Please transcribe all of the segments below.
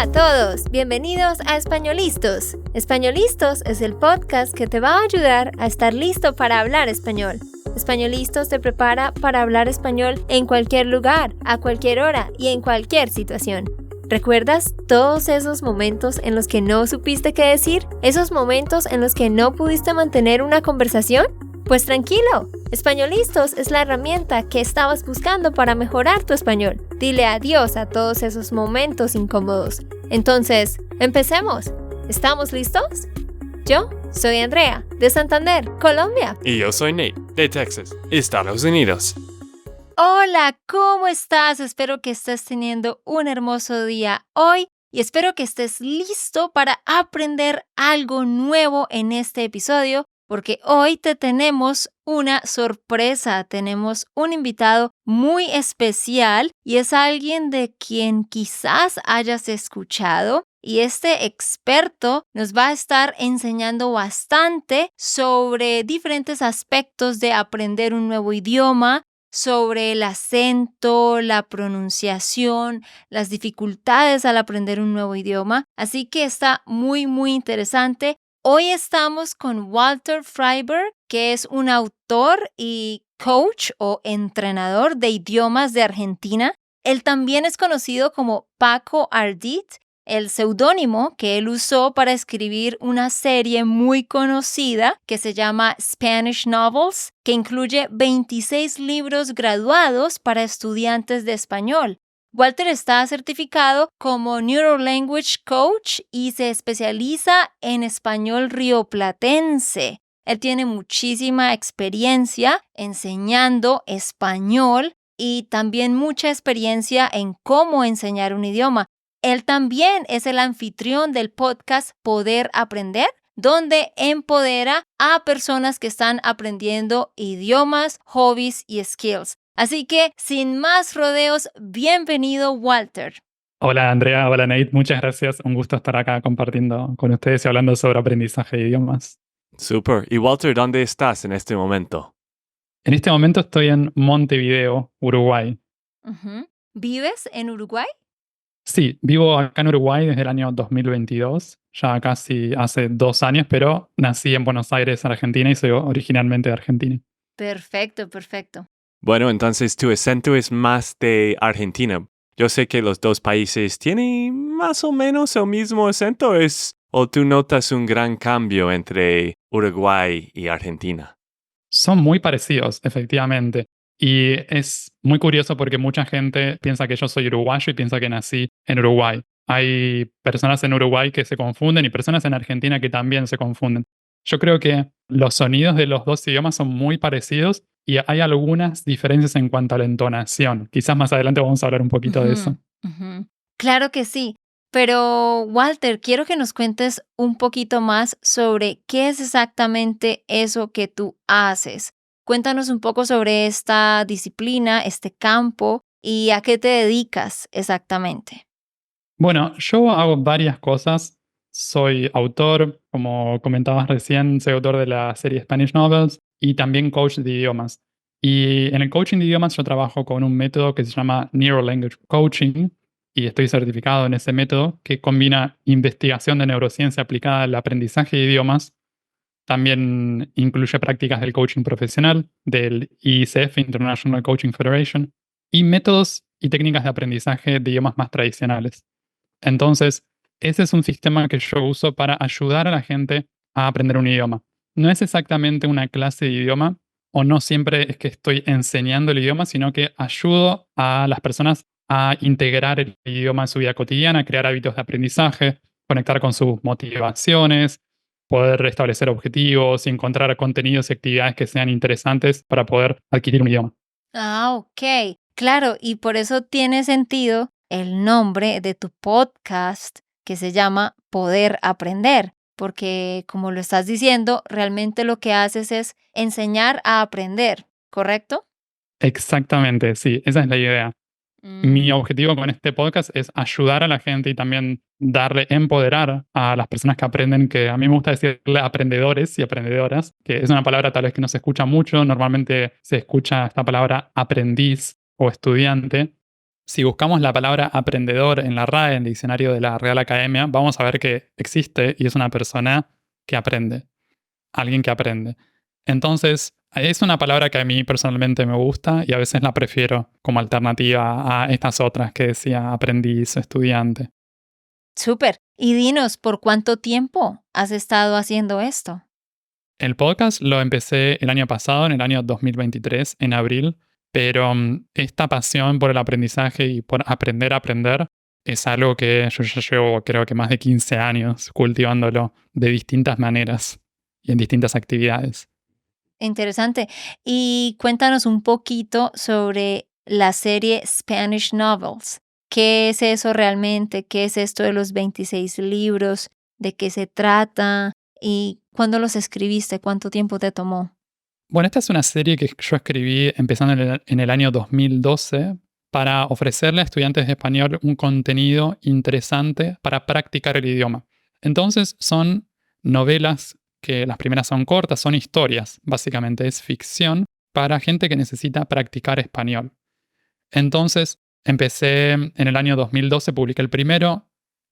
Hola a todos, bienvenidos a Españolistos. Españolistos es el podcast que te va a ayudar a estar listo para hablar español. Españolistos te prepara para hablar español en cualquier lugar, a cualquier hora y en cualquier situación. ¿Recuerdas todos esos momentos en los que no supiste qué decir? ¿Esos momentos en los que no pudiste mantener una conversación? Pues tranquilo, Españolistos es la herramienta que estabas buscando para mejorar tu español. Dile adiós a todos esos momentos incómodos. Entonces, empecemos. ¿Estamos listos? Yo soy Andrea, de Santander, Colombia. Y yo soy Nate, de Texas, Estados Unidos. Hola, ¿cómo estás? Espero que estés teniendo un hermoso día hoy y espero que estés listo para aprender algo nuevo en este episodio, porque hoy te tenemos una sorpresa. Tenemos un invitado muy especial y es alguien de quien quizás hayas escuchado. Y este experto nos va a estar enseñando bastante sobre diferentes aspectos de aprender un nuevo idioma, sobre el acento, la pronunciación, las dificultades al aprender un nuevo idioma. Así que está muy interesante. Hoy estamos con Walter Freiberg, que es un autor y coach o entrenador de idiomas de Argentina. Él también es conocido como Paco Ardit, el seudónimo que él usó para escribir una serie muy conocida que se llama Spanish Novels, que incluye 26 libros graduados para estudiantes de español. Walter está certificado como Neurolanguage Coach y se especializa en español rioplatense. Él tiene muchísima experiencia enseñando español y también mucha experiencia en cómo enseñar un idioma. Él también es el anfitrión del podcast Poder Aprender, donde empodera a personas que están aprendiendo idiomas, hobbies y skills. Así que, sin más rodeos, bienvenido, Walter. Hola Andrea, hola Nate, muchas gracias. Un gusto estar acá compartiendo con ustedes y hablando sobre aprendizaje de idiomas. Super. Y Walter, ¿dónde estás en este momento? En este momento estoy en Montevideo, Uruguay. ¿Vives en Uruguay? Sí, vivo acá en Uruguay desde el año 2022, ya casi hace 2 años, pero nací en Buenos Aires, Argentina, y soy originalmente de Argentina. Perfecto. Bueno, entonces tu acento es más de Argentina. Yo sé que los dos países tienen más o menos el mismo acento, ¿o tú notas un gran cambio entre Uruguay y Argentina? Son muy parecidos, efectivamente. Y es muy curioso porque mucha gente piensa que yo soy uruguayo y piensa que nací en Uruguay. Hay personas en Uruguay que se confunden y personas en Argentina que también se confunden. Yo creo que los sonidos de los dos idiomas son muy parecidos y hay algunas diferencias en cuanto a la entonación. Quizás más adelante vamos a hablar un poquito de eso. Claro que sí. Pero, Walter, quiero que nos cuentes un poquito más sobre qué es exactamente eso que tú haces. Cuéntanos un poco sobre esta disciplina, este campo y a qué te dedicas exactamente. Bueno, yo hago varias cosas. Soy autor, como comentabas recién, soy autor de la serie Spanish Novels y también coach de idiomas. Y en el coaching de idiomas yo trabajo con un método que se llama Neurolanguage Coaching y estoy certificado en ese método que combina investigación de neurociencia aplicada al aprendizaje de idiomas. También incluye prácticas del coaching profesional, del ICF, International Coaching Federation, y métodos y técnicas de aprendizaje de idiomas más tradicionales. Entonces, ese es un sistema que yo uso para ayudar a la gente a aprender un idioma. No es exactamente una clase de idioma, o no siempre es que estoy enseñando el idioma, sino que ayudo a las personas a integrar el idioma en su vida cotidiana, crear hábitos de aprendizaje, conectar con sus motivaciones, poder restablecer objetivos y encontrar contenidos y actividades que sean interesantes para poder adquirir un idioma. Ok. Claro, y por eso tiene sentido el nombre de tu podcast que se llama Poder Aprender, porque como lo estás diciendo, realmente lo que haces es enseñar a aprender, ¿correcto? Exactamente, sí, esa es la idea. Mi objetivo con este podcast es ayudar a la gente y también empoderar a las personas que aprenden, que a mí me gusta decirle aprendedores y aprendedoras, que es una palabra tal vez que no se escucha mucho. Normalmente se escucha esta palabra aprendiz o estudiante. Si buscamos la palabra aprendedor en la RAE, en el diccionario de la Real Academia, vamos a ver que existe y es una persona que aprende, alguien que aprende. Entonces, es una palabra que a mí personalmente me gusta y a veces la prefiero como alternativa a estas otras que decía aprendiz o estudiante. Súper. Y dinos, ¿por cuánto tiempo has estado haciendo esto? El podcast lo empecé el año pasado, en el año 2023, en abril, pero esta pasión por el aprendizaje y por aprender a aprender es algo que yo ya llevo creo que más de 15 años cultivándolo de distintas maneras y en distintas actividades. Interesante. Y cuéntanos un poquito sobre la serie Spanish Novels. ¿Qué es eso realmente? ¿Qué es esto de los 26 libros? ¿De qué se trata? ¿Y cuándo los escribiste? ¿Cuánto tiempo te tomó? Bueno, esta es una serie que yo escribí empezando en el año 2012 para ofrecerle a estudiantes de español un contenido interesante para practicar el idioma. Entonces son novelas que las primeras son cortas, son historias, básicamente es ficción para gente que necesita practicar español. Entonces empecé en el año 2012, publiqué el primero,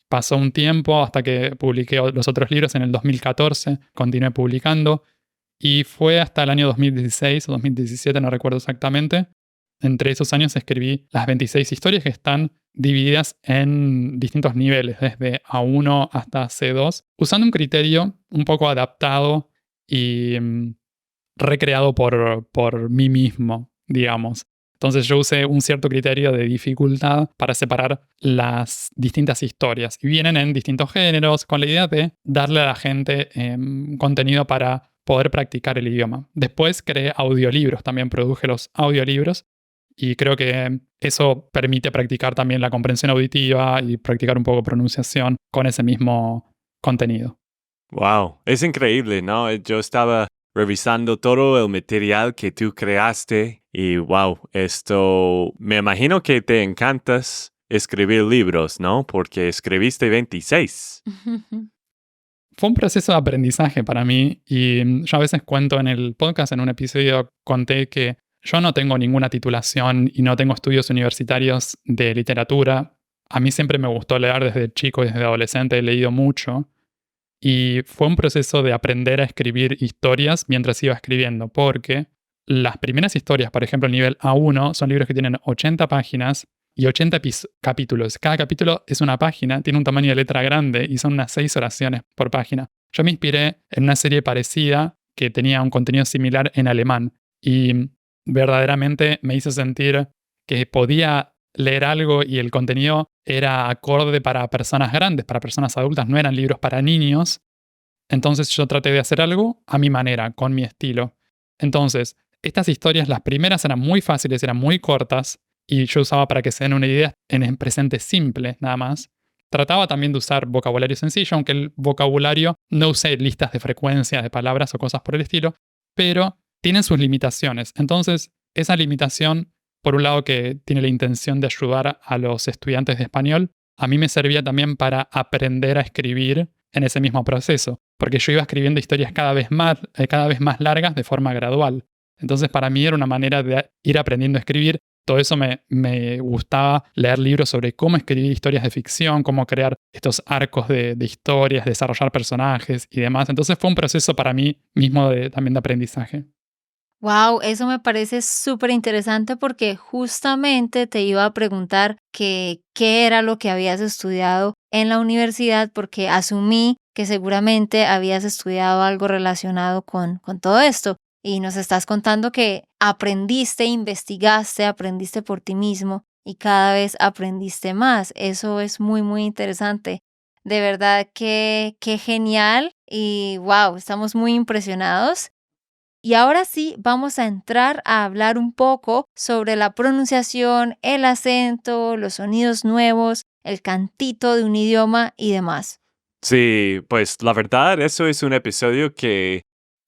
pasó un tiempo hasta que publiqué los otros libros en el 2014, continué publicando. Y fue hasta el año 2016 o 2017, no recuerdo exactamente. Entre esos años escribí las 26 historias que están divididas en distintos niveles, desde A1 hasta C2, usando un criterio un poco adaptado y recreado por mí mismo, digamos. Entonces yo usé un cierto criterio de dificultad para separar las distintas historias. Y vienen en distintos géneros, con la idea de darle a la gente contenido para poder practicar el idioma. Después creé audiolibros, también produje los audiolibros y creo que eso permite practicar también la comprensión auditiva y practicar un poco pronunciación con ese mismo contenido. Wow, es increíble, ¿no? Yo estaba revisando todo el material que tú creaste y wow, esto me imagino que te encantas escribir libros, ¿no? Porque escribiste 26. Fue un proceso de aprendizaje para mí y yo a veces cuento en el podcast, en un episodio conté que yo no tengo ninguna titulación y no tengo estudios universitarios de literatura. A mí siempre me gustó leer desde chico y desde adolescente, he leído mucho. Y fue un proceso de aprender a escribir historias mientras iba escribiendo, porque las primeras historias, por ejemplo, el nivel A1, son libros que tienen 80 páginas y 80 capítulos. Cada capítulo es una página, tiene un tamaño de letra grande y son unas 6 oraciones por página. Yo me inspiré en una serie parecida que tenía un contenido similar en alemán y verdaderamente me hizo sentir que podía leer algo y el contenido era acorde para personas grandes, para personas adultas, no eran libros para niños. Entonces yo traté de hacer algo a mi manera, con mi estilo. Entonces, estas historias, las primeras eran muy fáciles, eran muy cortas, y yo usaba para que se den una idea en el presente simple, nada más. Trataba también de usar vocabulario sencillo, aunque el vocabulario no usé listas de frecuencias de palabras o cosas por el estilo, pero tienen sus limitaciones. Entonces, esa limitación, por un lado que tiene la intención de ayudar a los estudiantes de español, a mí me servía también para aprender a escribir en ese mismo proceso, porque yo iba escribiendo historias cada vez más largas de forma gradual. Entonces para mí era una manera de ir aprendiendo a escribir. Todo eso me gustaba leer libros sobre cómo escribir historias de ficción, cómo crear estos arcos de historias, desarrollar personajes y demás. Entonces fue un proceso para mí mismo también de aprendizaje. Wow, eso me parece súper interesante porque justamente te iba a preguntar qué era lo que habías estudiado en la universidad porque asumí que seguramente habías estudiado algo relacionado con todo esto y nos estás contando que aprendiste, investigaste, aprendiste por ti mismo y cada vez aprendiste más. Eso es muy, muy interesante. De verdad que qué genial y wow, estamos muy impresionados. Y ahora sí, vamos a entrar a hablar un poco sobre la pronunciación, el acento, los sonidos nuevos, el cantito de un idioma y demás. Sí, pues la verdad, eso es un episodio que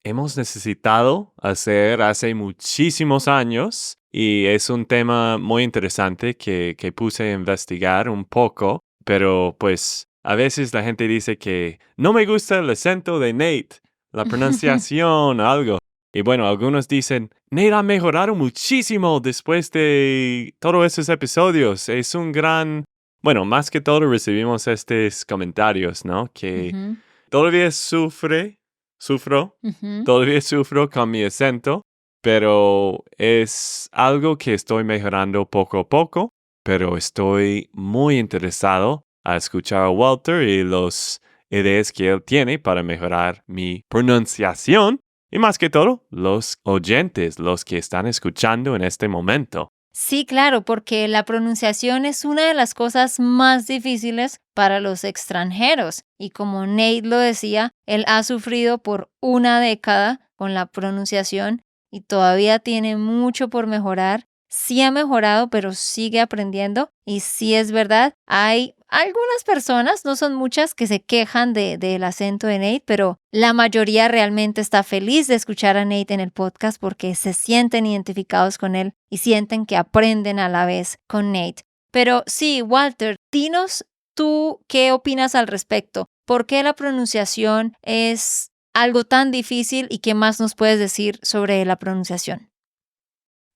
hemos necesitado hacer hace muchísimos años y es un tema muy interesante que puse a investigar un poco, pero pues a veces la gente dice que no me gusta el acento de Nate, la pronunciación o algo. Y bueno, algunos dicen, Nate ha mejorado muchísimo después de todos estos episodios. Es un gran... Bueno, más que todo recibimos estos comentarios, ¿no? Que Ujú, todavía sufro, ujú. todavía sufro con mi acento, pero es algo que estoy mejorando poco a poco, pero estoy muy interesado a escuchar a Walter y las ideas que él tiene para mejorar mi pronunciación y más que todo, los oyentes, los que están escuchando en este momento. Sí, claro, porque la pronunciación es una de las cosas más difíciles para los extranjeros. Y como Nate lo decía, él ha sufrido por una década con la pronunciación y todavía tiene mucho por mejorar. Sí ha mejorado, pero sigue aprendiendo. Y sí es verdad, hay algunas personas, no son muchas, que se quejan del acento de Nate, pero la mayoría realmente está feliz de escuchar a Nate en el podcast porque se sienten identificados con él y sienten que aprenden a la vez con Nate. Pero sí, Walter, dinos tú qué opinas al respecto. ¿Por qué la pronunciación es algo tan difícil y qué más nos puedes decir sobre la pronunciación?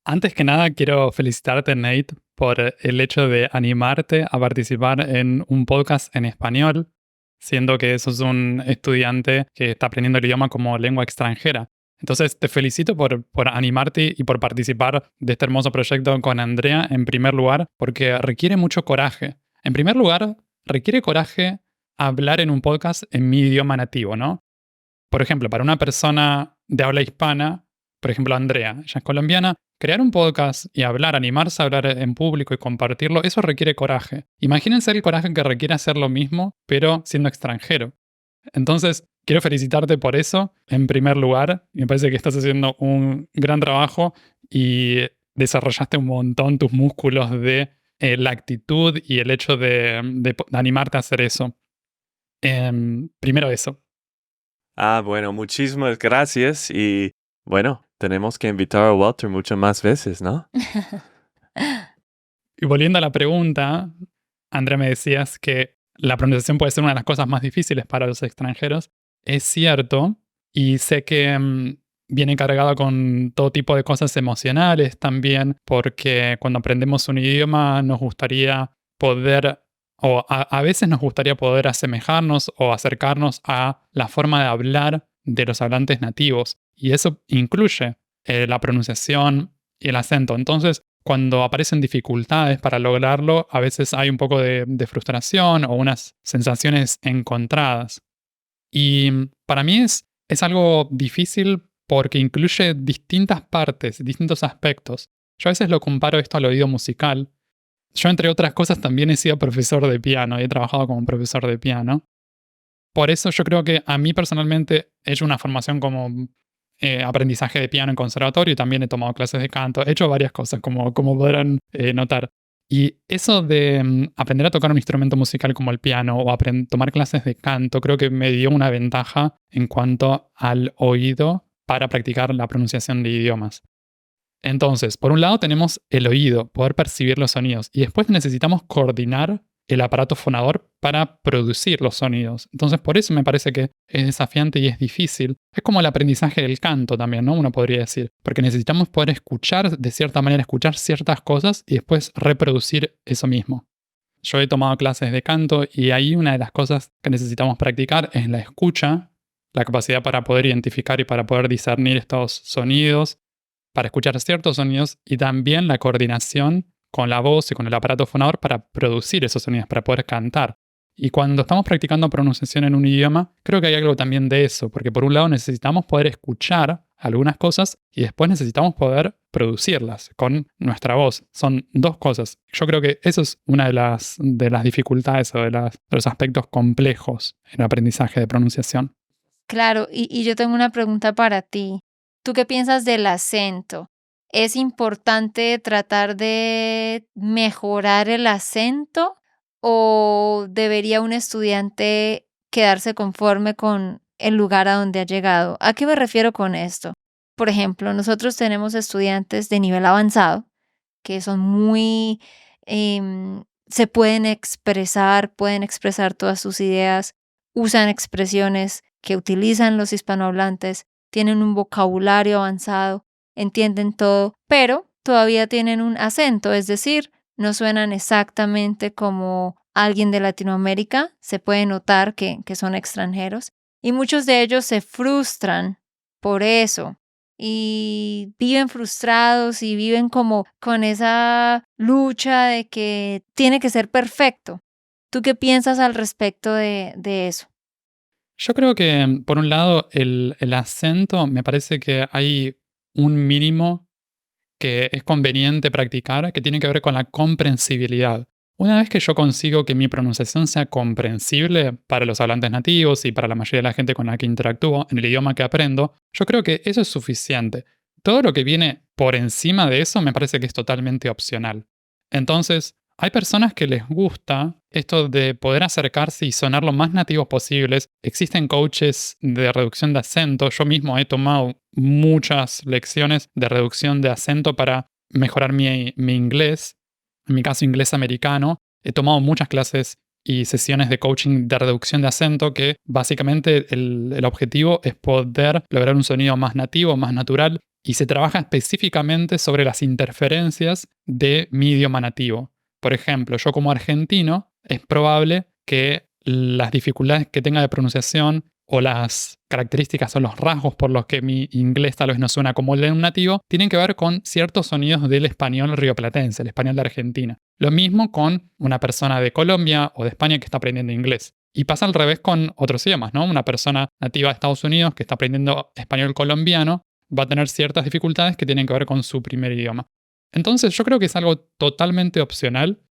Antes que nada, quiero felicitarte, Nate, por el hecho de animarte a participar en un podcast en español, siendo que sos un estudiante que está aprendiendo el idioma como lengua extranjera. Entonces, te felicito por animarte y por participar de este hermoso proyecto con Andrea, en primer lugar, porque requiere mucho coraje. En primer lugar, requiere coraje hablar en un podcast en mi idioma nativo, ¿no? Por ejemplo, para una persona de habla hispana, por ejemplo, Andrea, ella es colombiana, crear un podcast y hablar, animarse a hablar en público y compartirlo, eso requiere coraje. Imagínense el coraje que requiere hacer lo mismo, pero siendo extranjero. Entonces, quiero felicitarte por eso, en primer lugar. Me parece que estás haciendo un gran trabajo y desarrollaste un montón tus músculos de la actitud y el hecho de animarte a hacer eso. Primero eso. Ah, bueno, muchísimas gracias y bueno, tenemos que invitar a Walter muchas más veces, ¿no? Y volviendo a la pregunta, Andrea, me decías que la pronunciación puede ser una de las cosas más difíciles para los extranjeros. Es cierto, y sé que viene cargada con todo tipo de cosas emocionales también, porque cuando aprendemos un idioma nos gustaría poder, o a veces nos gustaría poder asemejarnos o acercarnos a la forma de hablar de los hablantes nativos. Y eso incluye la pronunciación y el acento. Entonces, cuando aparecen dificultades para lograrlo, a veces hay un poco de frustración o unas sensaciones encontradas. Y para mí es algo difícil porque incluye distintas partes, distintos aspectos. Yo a veces lo comparo esto al oído musical. Yo, entre otras cosas, también he sido profesor de piano y he trabajado como profesor de piano. Por eso yo creo que a mí personalmente he hecho una formación como aprendizaje de piano en conservatorio y también he tomado clases de canto. He hecho varias cosas, como podrán notar. Y eso de aprender a tocar un instrumento musical como el piano o tomar clases de canto, creo que me dio una ventaja en cuanto al oído para practicar la pronunciación de idiomas. Entonces, por un lado tenemos el oído, poder percibir los sonidos, y después necesitamos coordinar el aparato fonador para producir los sonidos. Entonces, por eso me parece que es desafiante y es difícil. Es como el aprendizaje del canto también, ¿no? Uno podría decir, porque necesitamos poder escuchar, de cierta manera, escuchar ciertas cosas y después reproducir eso mismo. Yo he tomado clases de canto y ahí una de las cosas que necesitamos practicar es la escucha, la capacidad para poder identificar y para poder discernir estos sonidos, para escuchar ciertos sonidos y también la coordinación con la voz y con el aparato fonador para producir esos sonidos, para poder cantar. Y cuando estamos practicando pronunciación en un idioma, creo que hay algo también de eso, porque por un lado necesitamos poder escuchar algunas cosas y después necesitamos poder producirlas con nuestra voz. Son dos cosas. Yo creo que eso es una de las dificultades o de los aspectos complejos en el aprendizaje de pronunciación. Claro, y yo tengo una pregunta para ti. ¿Tú qué piensas del acento? ¿Es importante tratar de mejorar el acento o debería un estudiante quedarse conforme con el lugar a donde ha llegado? ¿A qué me refiero con esto? Por ejemplo, nosotros tenemos estudiantes de nivel avanzado que son muy, se pueden expresar todas sus ideas, usan expresiones que utilizan los hispanohablantes, tienen un vocabulario avanzado, entienden todo, pero todavía tienen un acento, es decir, no suenan exactamente como alguien de Latinoamérica, se puede notar que son extranjeros, y muchos de ellos se frustran por eso y viven frustrados y viven como con esa lucha de que tiene que ser perfecto. ¿Tú qué piensas al respecto de eso? Yo creo que, por un lado, el acento, me parece que hay un mínimo que es conveniente practicar, que tiene que ver con la comprensibilidad. Una vez que yo consigo que mi pronunciación sea comprensible para los hablantes nativos y para la mayoría de la gente con la que interactúo en el idioma que aprendo, yo creo que eso es suficiente. Todo lo que viene por encima de eso me parece que es totalmente opcional. Entonces, hay personas que les gusta esto de poder acercarse y sonar lo más nativos posibles. Existen coaches de reducción de acento. Yo mismo he tomado muchas lecciones de reducción de acento para mejorar mi inglés, en mi caso inglés americano. He tomado muchas clases y sesiones de coaching de reducción de acento que básicamente el objetivo es poder lograr un sonido más nativo, más natural, y se trabaja específicamente sobre las interferencias de mi idioma nativo. Por ejemplo, yo como argentino, es probable que las dificultades que tenga de pronunciación o las características o los rasgos por los que mi inglés tal vez no suena como el de un nativo, tienen que ver con ciertos sonidos del español rioplatense, el español de Argentina. Lo mismo con una persona de Colombia o de España que está aprendiendo inglés. Y pasa al revés con otros idiomas, ¿no? Una persona nativa de Estados Unidos que está aprendiendo español colombiano va a tener ciertas dificultades que tienen que ver con su primer idioma. Entonces yo creo que es algo totalmente opcional,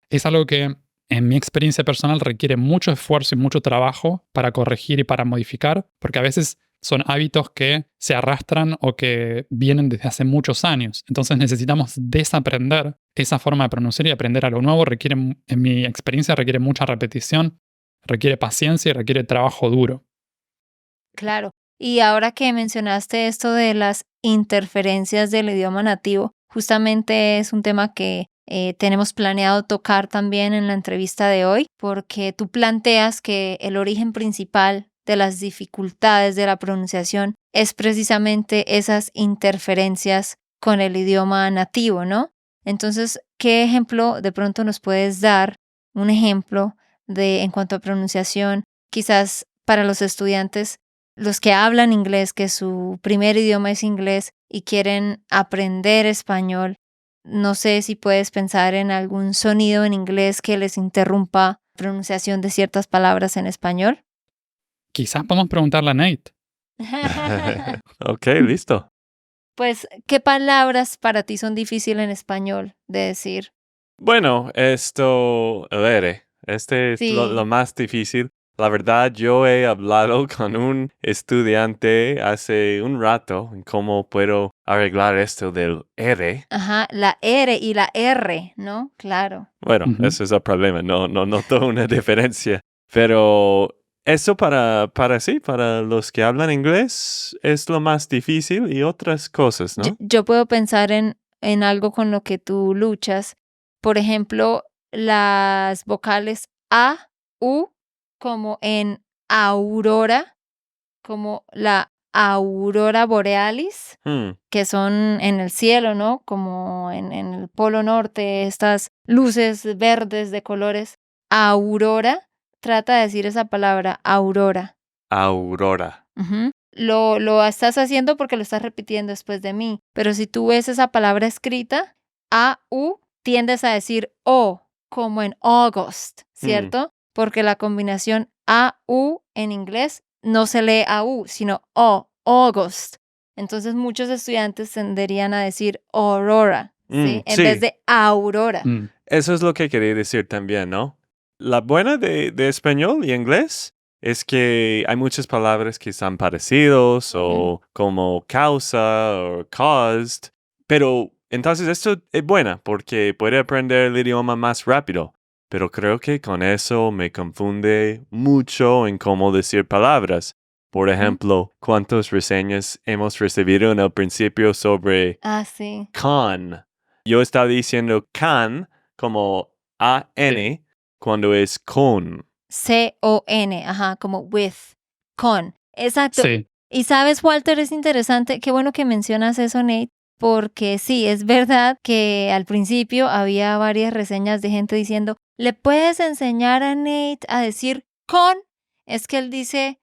es algo que en mi experiencia personal requiere mucho esfuerzo y mucho trabajo para corregir y para modificar, porque a veces son hábitos que se arrastran o que vienen desde hace muchos años. Entonces necesitamos desaprender esa forma de pronunciar y aprender algo nuevo. Requiere, en mi experiencia, requiere mucha repetición, requiere paciencia y requiere trabajo duro. Claro. Y ahora que mencionaste esto de las interferencias del idioma nativo, justamente es un tema que tenemos planeado tocar también en la entrevista de hoy, porque tú planteas que el origen principal de las dificultades de la pronunciación es precisamente esas interferencias con el idioma nativo, ¿no? Entonces, ¿qué ejemplo de pronto nos puedes dar? Un ejemplo de en cuanto a pronunciación, quizás para los estudiantes, los que hablan inglés, que su primer idioma es inglés y quieren aprender español. No sé si puedes pensar en algún sonido en inglés que les interrumpa la pronunciación de ciertas palabras en español. Quizás podemos preguntarle a Nate. Ok, listo. Pues, ¿qué palabras para ti son difíciles en español de decir? Bueno, el R. Este es lo Sí. más difícil. La verdad, yo he hablado con un estudiante hace un rato en cómo puedo arreglar esto del R. Ajá, la R y la R, ¿no? Claro. Bueno, ese es el problema. No noto una diferencia. Pero eso para los que hablan inglés es lo más difícil y otras cosas, ¿no? Yo puedo pensar en algo con lo que tú luchas. Por ejemplo, las vocales A, U, como en aurora, como la aurora borealis, que son en el cielo, ¿no? Como en el polo norte, estas luces verdes de colores. Aurora, trata de decir esa palabra, aurora. Aurora. Ujú. Lo estás haciendo porque lo estás repitiendo después de mí. Pero si tú ves esa palabra escrita, A-U, tiendes a decir O, como en August, ¿cierto? Porque la combinación A-U en inglés no se lee A-U, sino O, August. Entonces muchos estudiantes tenderían a decir Aurora, ¿sí? En vez de Aurora. Eso es lo que quería decir también, ¿no? La buena de español y inglés es que hay muchas palabras que son parecidos o como causa o caused, pero entonces esto es buena porque puede aprender el idioma más rápido, pero creo que con eso me confunde mucho en cómo decir palabras. Por ejemplo, ¿cuántas reseñas hemos recibido en el principio sobre sí. con? Yo estaba diciendo can como A-N cuando es con. C-O-N, ajá, como with, con. Exacto. Sí. Y sabes, Walter, es interesante, qué bueno que mencionas eso, Nate, porque sí, es verdad que al principio había varias reseñas de gente diciendo, ¿le puedes enseñar a Nate a decir con? Es que él dice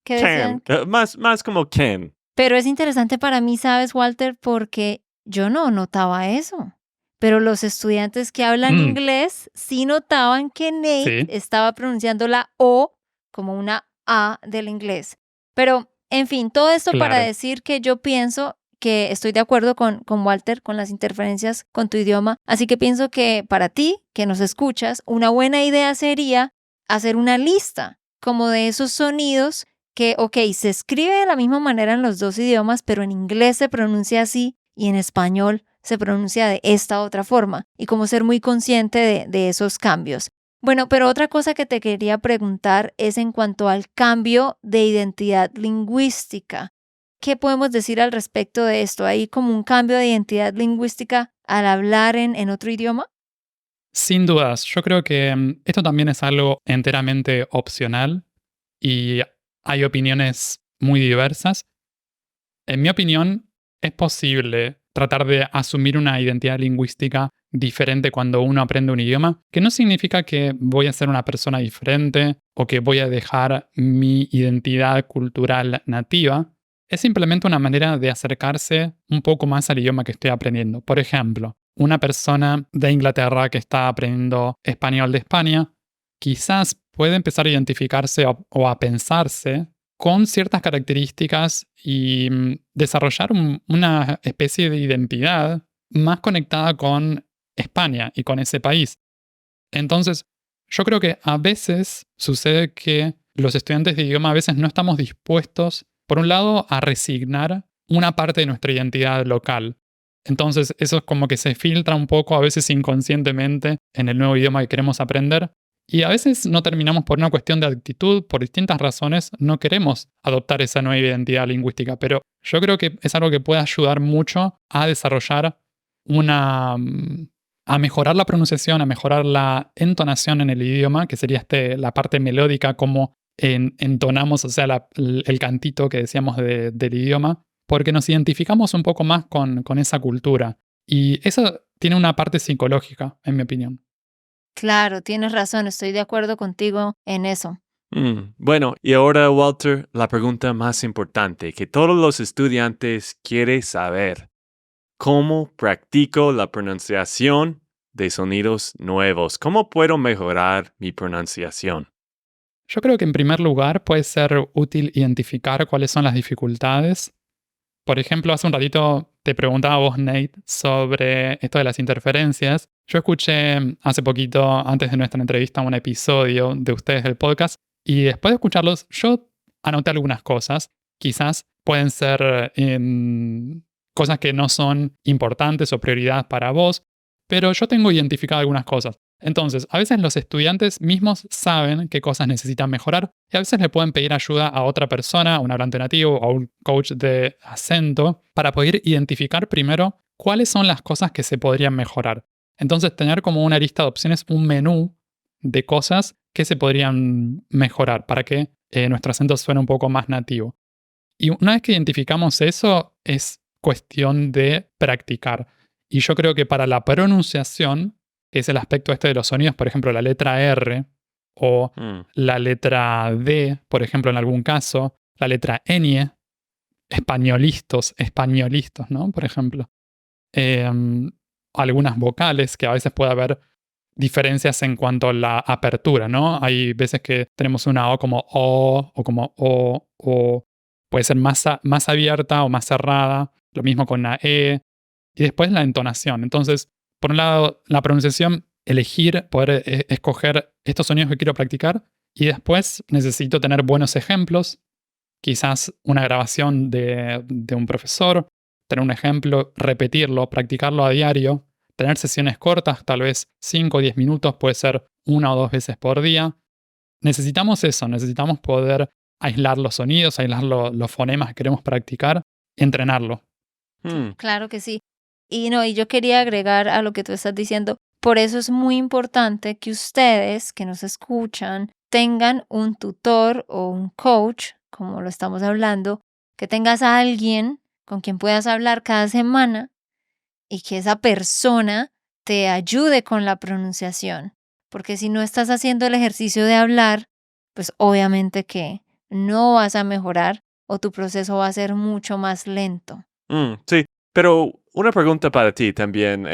que decían, Can. Más como can. pero es interesante para mí, sabes, Walter, porque yo no notaba eso. Pero los estudiantes que hablan Mm, inglés sí notaban que Nate sí, estaba pronunciando la O como una A del inglés. Pero, en fin, todo esto para claro. decir que yo pienso que estoy de acuerdo con Walter, con las interferencias con tu idioma. Así que pienso que para ti, que nos escuchas, una buena idea sería hacer una lista como de esos sonidos que, ok, se escribe de la misma manera en los dos idiomas, pero en inglés se pronuncia así y en español se pronuncia de esta otra forma, y como ser muy consciente de esos cambios. Bueno, pero otra cosa que te quería preguntar es en cuanto al cambio de identidad lingüística. ¿Qué podemos decir al respecto de esto? ¿Hay como un cambio de identidad lingüística al hablar en otro idioma? Sin dudas, yo creo que esto también es algo enteramente opcional y hay opiniones muy diversas. En mi opinión, es posible tratar de asumir una identidad lingüística diferente cuando uno aprende un idioma, que no significa que voy a ser una persona diferente o que voy a dejar mi identidad cultural nativa. Es simplemente una manera de acercarse un poco más al idioma que estoy aprendiendo. Por ejemplo, una persona de Inglaterra que está aprendiendo español de España, quizás puede empezar a identificarse o a pensarse con ciertas características y desarrollar una especie de identidad más conectada con España y con ese país. Entonces, yo creo que a veces sucede que los estudiantes de idioma a veces no estamos dispuestos, por un lado, a resignar una parte de nuestra identidad local. Entonces, eso es como que se filtra un poco, a veces inconscientemente, en el nuevo idioma que queremos aprender. Y a veces no terminamos por una cuestión de actitud, por distintas razones, no queremos adoptar esa nueva identidad lingüística. Pero yo creo que es algo que puede ayudar mucho a desarrollar una a mejorar la pronunciación, a mejorar la entonación en el idioma, que sería la parte melódica, como entonamos, o sea, el cantito que decíamos del idioma, porque nos identificamos un poco más con esa cultura. Y eso tiene una parte psicológica, en mi opinión. Claro, tienes razón, estoy de acuerdo contigo en eso. Bueno, y ahora, Walter, la pregunta más importante que todos los estudiantes quieren saber. ¿Cómo practico la pronunciación de sonidos nuevos? ¿Cómo puedo mejorar mi pronunciación? Yo creo que en primer lugar puede ser útil identificar cuáles son las dificultades. Por ejemplo, hace un ratito te preguntaba a vos, Nate, sobre esto de las interferencias. Yo escuché hace poquito, antes de nuestra entrevista, un episodio de ustedes del podcast y después de escucharlos, yo anoté algunas cosas. Quizás pueden ser cosas que no son importantes o prioridad para vos, pero yo tengo identificado algunas cosas. Entonces, a veces los estudiantes mismos saben qué cosas necesitan mejorar y a veces le pueden pedir ayuda a otra persona, a un hablante nativo o a un coach de acento, para poder identificar primero cuáles son las cosas que se podrían mejorar. Entonces, tener como una lista de opciones, un menú de cosas que se podrían mejorar para que nuestro acento suene un poco más nativo. Y una vez que identificamos eso, es cuestión de practicar. Y yo creo que para la pronunciación, que es el aspecto este de los sonidos, por ejemplo, la letra R o Mm, la letra D, por ejemplo, en algún caso, la letra ñ, españolistos, ¿no? Por ejemplo. Algunas vocales, que a veces puede haber diferencias en cuanto a la apertura, ¿no? Hay veces que tenemos una O como o como o puede ser más abierta o más cerrada, lo mismo con la E, y después la entonación. Entonces, por un lado, la pronunciación, elegir, poder escoger estos sonidos que quiero practicar, y después necesito tener buenos ejemplos, quizás una grabación de un profesor, tener un ejemplo, repetirlo, practicarlo a diario, tener sesiones cortas, tal vez 5 o 10 minutos, puede ser una o dos veces por día. Necesitamos eso, necesitamos poder aislar los sonidos, aislar los fonemas que queremos practicar y entrenarlo. mm, Claro que sí. Y no, y yo quería agregar a lo que tú estás diciendo, por eso es muy importante que ustedes que nos escuchan tengan un tutor o un coach, como lo estamos hablando, que tengas a alguien con quien puedas hablar cada semana y que esa persona te ayude con la pronunciación. Porque si no estás haciendo el ejercicio de hablar, pues obviamente que no vas a mejorar o tu proceso va a ser mucho más lento. Sí, pero una pregunta para ti también.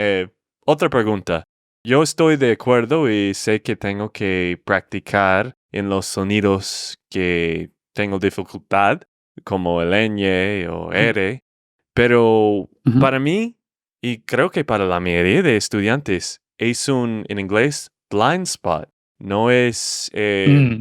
Otra pregunta. Yo estoy de acuerdo y sé que tengo que practicar en los sonidos que tengo dificultad, como el ñ o R, pero para mí, y creo que para la mayoría de estudiantes, es en inglés, blind spot. No es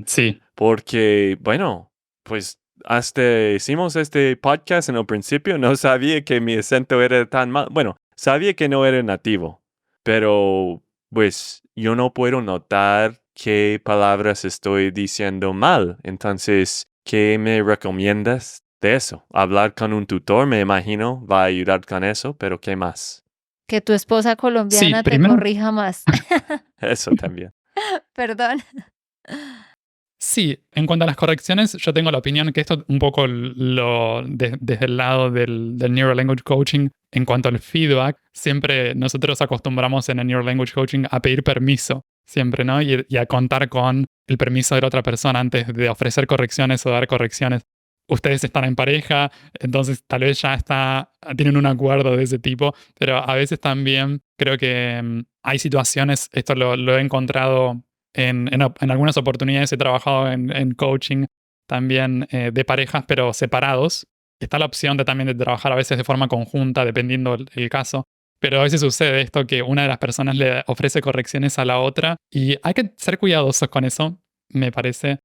Sí. porque, bueno, pues hasta hicimos este podcast en el principio, no sabía que mi acento era tan mal. Bueno, sabía que no era nativo, pero pues yo no puedo notar qué palabras estoy diciendo mal. Entonces, ¿qué me recomiendas de eso? Hablar con un tutor, me imagino, va a ayudar con eso, pero ¿qué más? Que tu esposa Sí, colombiana te primero, corrija más. Eso también. Perdón. sí, en cuanto a las correcciones, yo tengo la opinión que esto un poco desde el lado del Neuro Language Coaching, en cuanto al feedback, siempre nosotros acostumbramos en el Neuro Language Coaching a pedir permiso, siempre, ¿no? Y a contar con el permiso de la otra persona antes de ofrecer correcciones o dar correcciones. Ustedes están en pareja, entonces tal vez ya tienen un acuerdo de ese tipo, pero a veces también creo que hay situaciones, esto lo he encontrado en algunas oportunidades, he trabajado en coaching también de parejas, pero separados. Está la opción también de trabajar a veces de forma conjunta, dependiendo el caso. Pero a veces sucede esto que una de las personas le ofrece correcciones a la otra y hay que ser cuidadosos con eso, me parece.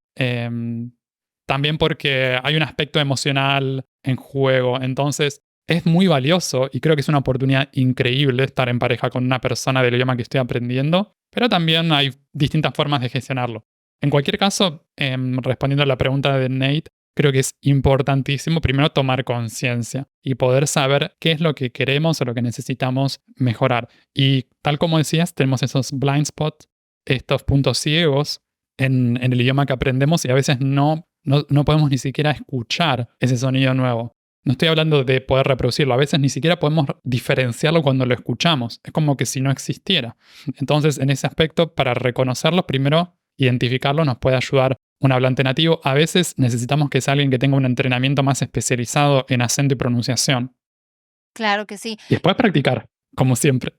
También porque hay un aspecto emocional en juego. Entonces es muy valioso y creo que es una oportunidad increíble estar en pareja con una persona del idioma que estoy aprendiendo, pero también hay distintas formas de gestionarlo. En cualquier caso, respondiendo a la pregunta de Nate, creo que es importantísimo primero tomar conciencia y poder saber qué es lo que queremos o lo que necesitamos mejorar. Y tal como decías, tenemos esos blind spots, estos puntos ciegos en el idioma que aprendemos y a veces no podemos ni siquiera escuchar ese sonido nuevo. No estoy hablando de poder reproducirlo, a veces ni siquiera podemos diferenciarlo cuando lo escuchamos. Es como que si no existiera. Entonces, en ese aspecto, para reconocerlo, primero identificarlo nos puede ayudar un hablante nativo. A veces necesitamos que sea alguien que tenga un entrenamiento más especializado en acento y pronunciación. Claro que sí. Y después practicar, como siempre.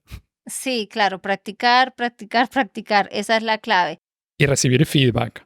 Sí, claro, practicar, practicar, practicar. Esa es la clave. Y recibir feedback.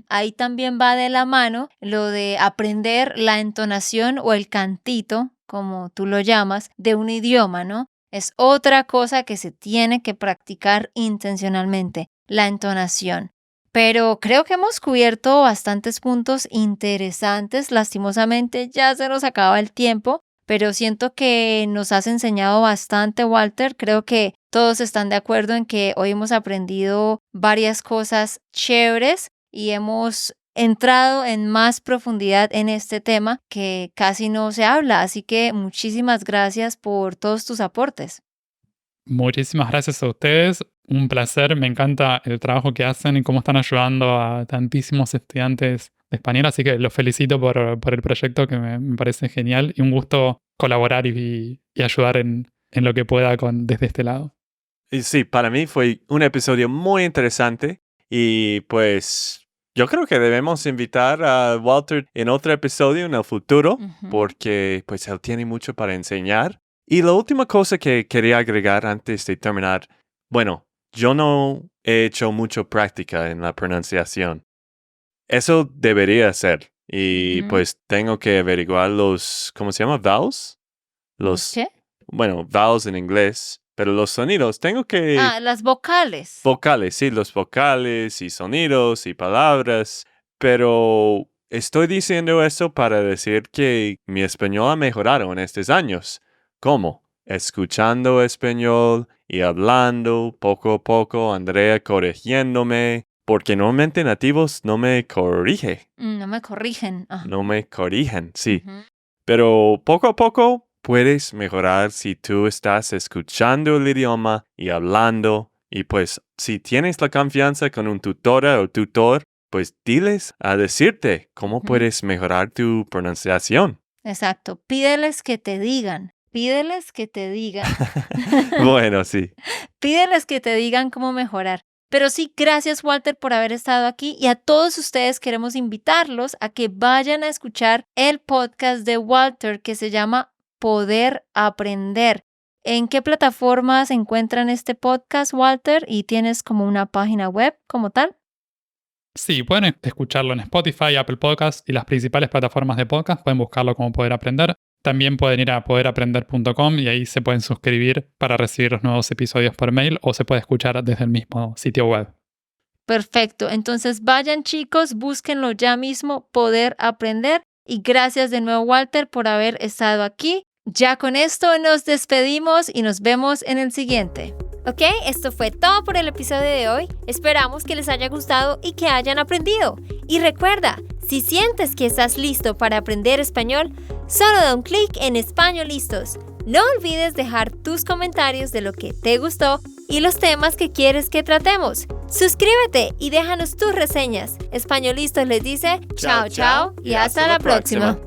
Ahí también va de la mano lo de aprender la entonación o el cantito, como tú lo llamas, de un idioma, ¿no? Es otra cosa que se tiene que practicar intencionalmente, la entonación. Pero creo que hemos cubierto bastantes puntos interesantes. Lastimosamente ya se nos acaba el tiempo, pero siento que nos has enseñado bastante, Walter. Creo que todos están de acuerdo en que hoy hemos aprendido varias cosas chéveres y hemos entrado en más profundidad en este tema que casi no se habla. Así que muchísimas gracias por todos tus aportes. Muchísimas gracias a ustedes. Un placer. Me encanta el trabajo que hacen y cómo están ayudando a tantísimos estudiantes de español. Así que los felicito por el proyecto que me parece genial y un gusto colaborar y ayudar en lo que pueda desde este lado. Y sí, para mí fue un episodio muy interesante y pues yo creo que debemos invitar a Walter en otro episodio en el futuro porque pues él tiene mucho para enseñar. Y la última cosa que quería agregar antes de terminar, bueno, yo no he hecho mucha práctica en la pronunciación. Eso debería ser. Y pues tengo que averiguar ¿cómo se llama? ¿Vowels? ¿Qué? Bueno, vowels en inglés. Pero los sonidos, tengo que... las vocales. Vocales, sí, los vocales y sonidos y palabras. Pero estoy diciendo eso para decir que mi español ha mejorado en estos años. ¿Cómo? Escuchando español y hablando poco a poco, Andrea corrigiéndome. Porque normalmente nativos no me corrigen. No me corrigen. No me corrigen, sí. Pero poco a poco puedes mejorar si tú estás escuchando el idioma y hablando. Y pues si tienes la confianza con un tutora o tutor, pues diles a decirte cómo puedes mejorar tu pronunciación. Exacto. Pídeles que te digan. Pídeles que te digan. Bueno, sí. Pídeles que te digan cómo mejorar. Pero sí, gracias Walter por haber estado aquí y a todos ustedes queremos invitarlos a que vayan a escuchar el podcast de Walter que se llama Poder Aprender. ¿En qué plataformas encuentran este podcast, Walter? ¿Y tienes como una página web como tal? Sí, pueden escucharlo en Spotify, Apple Podcasts y las principales plataformas de podcast. Pueden buscarlo como Poder Aprender. También pueden ir a poderaprender.com y ahí se pueden suscribir para recibir los nuevos episodios por mail o se puede escuchar desde el mismo sitio web. Perfecto. Entonces vayan chicos, búsquenlo ya mismo, Poder Aprender. Y gracias de nuevo Walter por haber estado aquí. Ya con esto nos despedimos y nos vemos en el siguiente. Ok, esto fue todo por el episodio de hoy. Esperamos que les haya gustado y que hayan aprendido. Y recuerda, si sientes que estás listo para aprender español, solo da un clic en Español Listos. No olvides dejar tus comentarios de lo que te gustó y los temas que quieres que tratemos. Suscríbete y déjanos tus reseñas. Español Listos les dice chao, chao y hasta la próxima.